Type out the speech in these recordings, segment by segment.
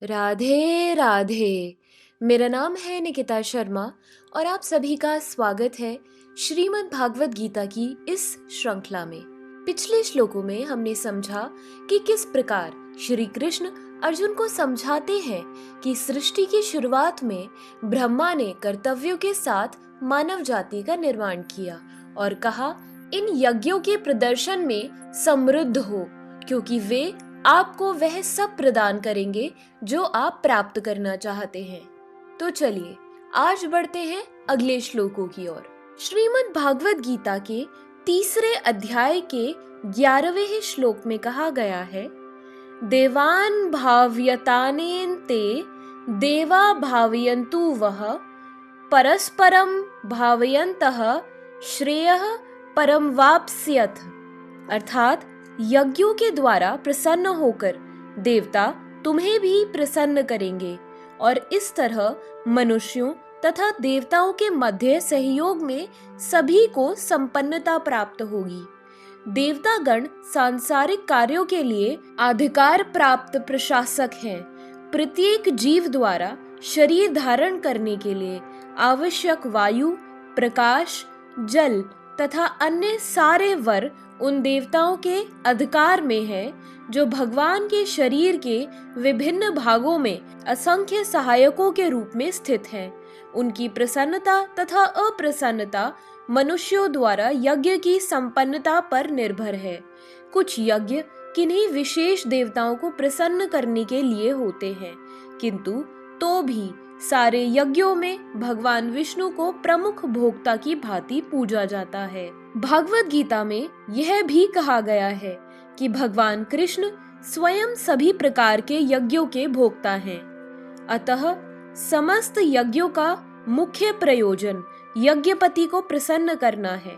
राधे राधे। मेरा नाम है निकिता शर्मा और आप सभी का स्वागत है श्रीमद् भागवत गीता की इस श्रृंखला में। पिछले श्लोकों में हमने समझा कि किस प्रकार श्री कृष्ण अर्जुन को समझाते हैं कि सृष्टि की शुरुआत में ब्रह्मा ने कर्तव्यों के साथ मानव जाति का निर्माण किया और कहा, इन यज्ञों के प्रदर्शन में समृद्ध हो, क्योंकि वे आपको वह सब प्रदान करेंगे जो आप प्राप्त करना चाहते हैं। तो चलिए आज बढ़ते हैं अगले श्लोकों की ओर। श्रीमद् भागवत गीता के तीसरे अध्याय के 11वें श्लोक में कहा गया है, देवान भावयतानेन ते देवा भावयन्तु वह परस्परम भावयन्तः श्रेयः परम वाप्स्यथ। अर्थात यज्ञों के द्वारा प्रसन्न होकर देवता तुम्हें भी प्रसन्न करेंगे और इस तरह मनुष्यों तथा देवताओं के मध्य सहयोग में सभी को संपन्नता प्राप्त होगी। देवतागण सांसारिक कार्यों के लिए अधिकार प्राप्त प्रशासक हैं। प्रत्येक जीव द्वारा शरीर धारण करने के लिए आवश्यक वायु, प्रकाश, जल तथा अन्य सारे वर उन देवताओं के अधिकार में है, जो भगवान के शरीर के विभिन्न भागों में असंख्य सहायकों के रूप में स्थित हैं। उनकी प्रसन्नता तथा अप्रसन्नता मनुष्यों द्वारा यज्ञ की संपन्नता पर निर्भर है। कुछ यज्ञ किन्हीं विशेष देवताओं को प्रसन्न करने के लिए होते हैं, किंतु तो भी सारे यज्ञों में भगवान विष्णु को प्रमुख भोक्ता की भांति पूजा जाता है। भागवत गीता में यह भी कहा गया है कि भगवान कृष्ण स्वयं सभी प्रकार के यज्ञों के भोक्ता हैं। अतः समस्त यज्ञों का मुख्य प्रयोजन यज्ञपति को प्रसन्न करना है।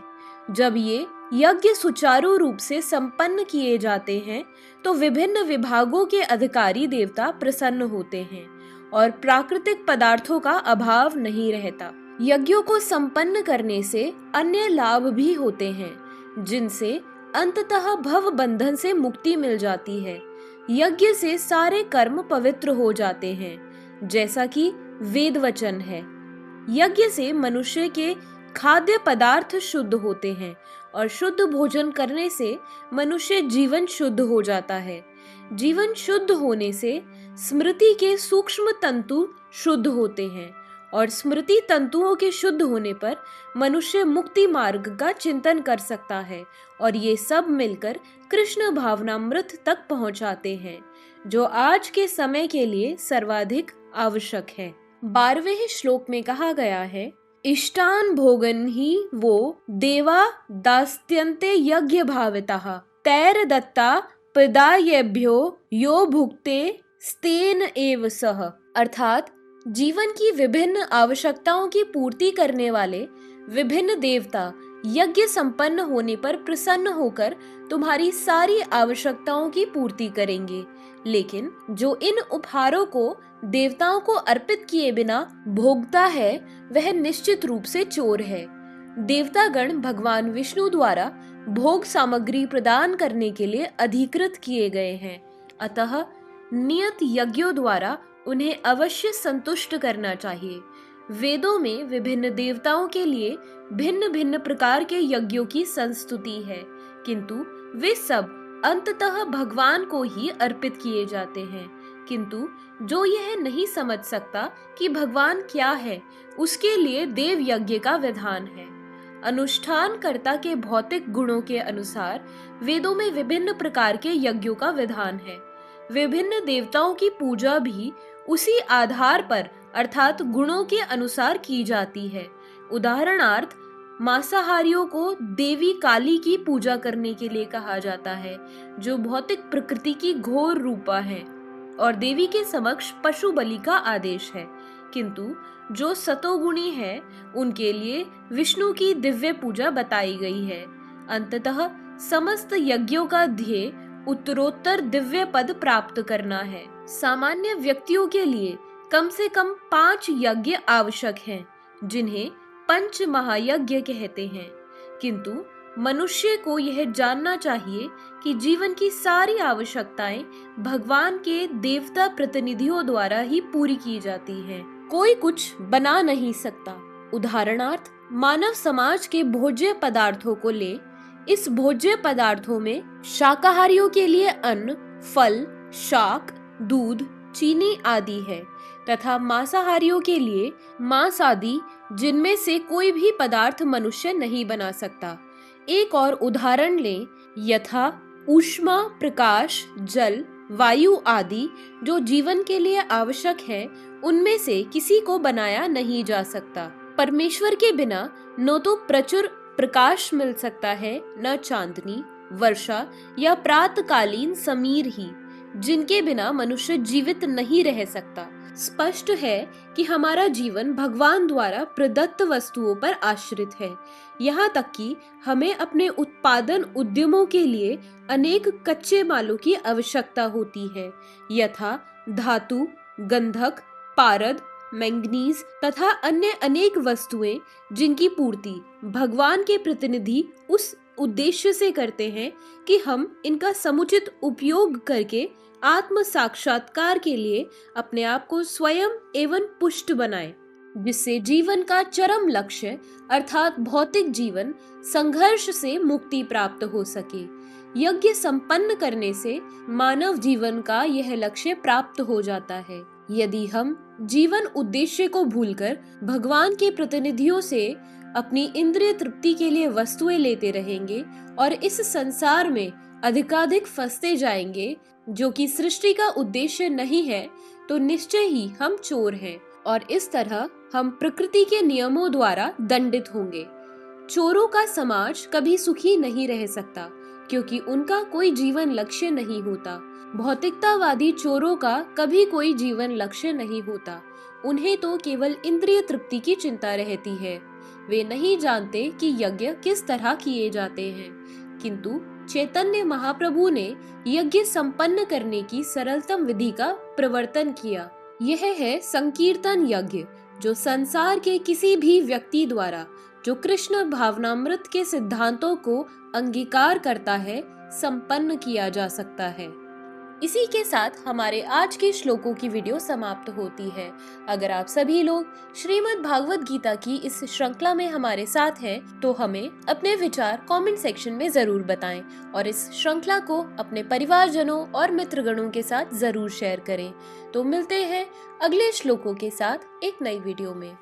जब ये यज्ञ सुचारू रूप से संपन्न किए जाते हैं तो विभिन्न विभागों के अधिकारी देवता प्रसन्न होते हैं और प्राकृतिक पदार्थों का अभाव नहीं रहता। यज्ञों को संपन्न करने से अन्य लाभ भी होते हैं, जिनसे अंततः भव बंधन से मुक्ति मिल जाती है। यज्ञ से सारे कर्म पवित्र हो जाते हैं, जैसा कि वेद वचन है। यज्ञ से मनुष्य के खाद्य पदार्थ शुद्ध होते हैं और शुद्ध भोजन करने से मनुष्य जीवन शुद्ध हो जाता है। जीवन शुद्ध होने से स्मृति के सूक्ष्म तंतु शुद्ध होते हैं और स्मृति तंतुओं के शुद्ध होने पर मनुष्य मुक्ति मार्ग का चिंतन कर सकता है और ये सब मिलकर कृष्ण भावनामृत तक पहुंचाते हैं, जो आज के समय के लिए सर्वाधिक आवश्यक है। 12वें श्लोक में कहा गया है, इष्टान भोगन ही वो देवा दास्यन्ते यज्ञ भाविताः तैर दत्ता प्रदायेभ्यो यो भुक्ते स्तेन एव सह। अर्थात जीवन की विभिन्न आवश्यकताओं की पूर्ति करने वाले विभिन्न देवता यज्ञ संपन्न होने पर प्रसन्न होकर तुम्हारी सारी आवश्यकताओं की पूर्ति करेंगे। लेकिन जो इन उपहारों को देवताओं को अर्पित किए बिना भोगता है, वह निश्चित रूप से चोर है। देवतागण भगवान विष्णु द्वारा भोग सामग्री प्रदान करने के लिए अधिकृत किए गए हैं। अतः नियत यज्ञों द्वारा उन्हें अवश्य संतुष्ट करना चाहिए। वेदों में विभिन्न देवताओं के लिए भिन्न भिन्न प्रकार के यज्ञों की संस्तुति है, किंतु वे सब अंततः भगवान को ही अर्पित किए जाते हैं। किंतु जो यह नहीं समझ सकता कि भगवान क्या है, उसके लिए देव यज्ञ का विधान है। अनुष्ठान कर्ता के भौतिक गुणों के अनुसार वेदों में विभिन्न प्रकार के यज्ञों का विधान है। विभिन्न देवताओं की पूजा भी उसी आधार पर अर्थात गुणों के अनुसार की जाती है। उदाहरणार्थ, मांसाहारियों को देवी काली की पूजा करने के लिए कहा जाता है, जो भौतिक प्रकृति की घोर रूपा है, और देवी के समक्ष पशु बलि का आदेश है। किंतु जो सतोगुणी है, उनके लिए विष्णु की दिव्य पूजा बताई गई है। अंततः समस्त यज्ञों का ध्येय उत्तरोत्तर दिव्य पद प्राप्त करना है। सामान्य व्यक्तियों के लिए कम से कम 5 यज्ञ आवश्यक हैं, जिन्हें पंच महायज्ञ कहते हैं। किंतु मनुष्य को यह जानना चाहिए कि जीवन की सारी आवश्यकताएं भगवान के देवता प्रतिनिधियों द्वारा ही पूरी की जाती हैं। कोई कुछ बना नहीं सकता। उदाहरणार्थ, मानव समाज के भोज्य पदार्थों को ले। इस भोज्य पदार्थों में शाकाहारियों के लिए अन्न, फल, शाक, दूध, चीनी आदि है तथा मांसाहारियों के लिए मांस आदि, जिनमें से कोई भी पदार्थ मनुष्य नहीं बना सकता। एक और उदाहरण लें, यथा ऊष्मा, प्रकाश, जल, वायु आदि जो जीवन के लिए आवश्यक है, उनमें से किसी को बनाया नहीं जा सकता। परमेश्वर के बिना न तो प्रचुर प्रकाश मिल सकता है, न चांदनी, वर्षा या प्रातकालीन समीर ही, जिनके बिना मनुष्य जीवित नहीं रह सकता। स्पष्ट है कि हमारा जीवन भगवान द्वारा प्रदत्त वस्तुओं पर आश्रित है। यहाँ तक कि हमें अपने उत्पादन उद्यमों के लिए अनेक कच्चे मालों की आवश्यकता होती है, यथा धातु, गंधक, पारद, मैंगनीज तथा अन्य अनेक वस्तुएं, जिनकी पूर्ति भगवान के प्रतिनिधि उस उद्देश्य से करते हैं कि हम इनका समुचित उपयोग करके आत्म साक्षात्कार के लिए अपने आप को स्वयं एवं पुष्ट बनाएं, जिससे जीवन का चरम लक्ष्य अर्थात भौतिक जीवन संघर्ष से मुक्ति प्राप्त हो सके। यज्ञ संपन्न करने से मानव जीवन का यह लक्ष्य प्राप्त हो जाता है। यदि हम जीवन उद्देश्य को भूलकर भगवान के प्रतिनिधियों से अपनी इंद्रिय तृप्ति के लिए वस्तुएं लेते रहेंगे और इस संसार में अधिकाधिक फंसते जाएंगे, जो कि सृष्टि का उद्देश्य नहीं है, तो निश्चय ही हम चोर हैं और इस तरह हम प्रकृति के नियमों द्वारा दंडित होंगे। चोरों का समाज कभी सुखी नहीं रह सकता, क्योंकि उनका कोई जीवन लक्ष्य नहीं होता। भौतिकतावादी चोरों का कभी कोई जीवन लक्ष्य नहीं होता। उन्हें तो केवल इंद्रिय तृप्ति की चिंता रहती है। वे नहीं जानते कि यज्ञ किस तरह किए जाते हैं, किंतु चैतन्य महाप्रभु ने यज्ञ संपन्न करने की सरलतम विधि का प्रवर्तन किया। यह है संकीर्तन यज्ञ, जो संसार के किसी भी व्यक्ति द्वारा जो कृष्ण भावनामृत के सिद्धांतों को अंगीकार करता है, संपन्न किया जा सकता है। इसी के साथ हमारे आज के श्लोकों की वीडियो समाप्त होती है। अगर आप सभी लोग श्रीमद् भागवत गीता की इस श्रृंखला में हमारे साथ हैं, तो हमें अपने विचार कमेंट सेक्शन में जरूर बताएं और इस श्रृंखला को अपने परिवारजनों और मित्रगणों के साथ जरूर शेयर करें। तो मिलते हैं अगले श्लोकों के साथ एक नई वीडियो में।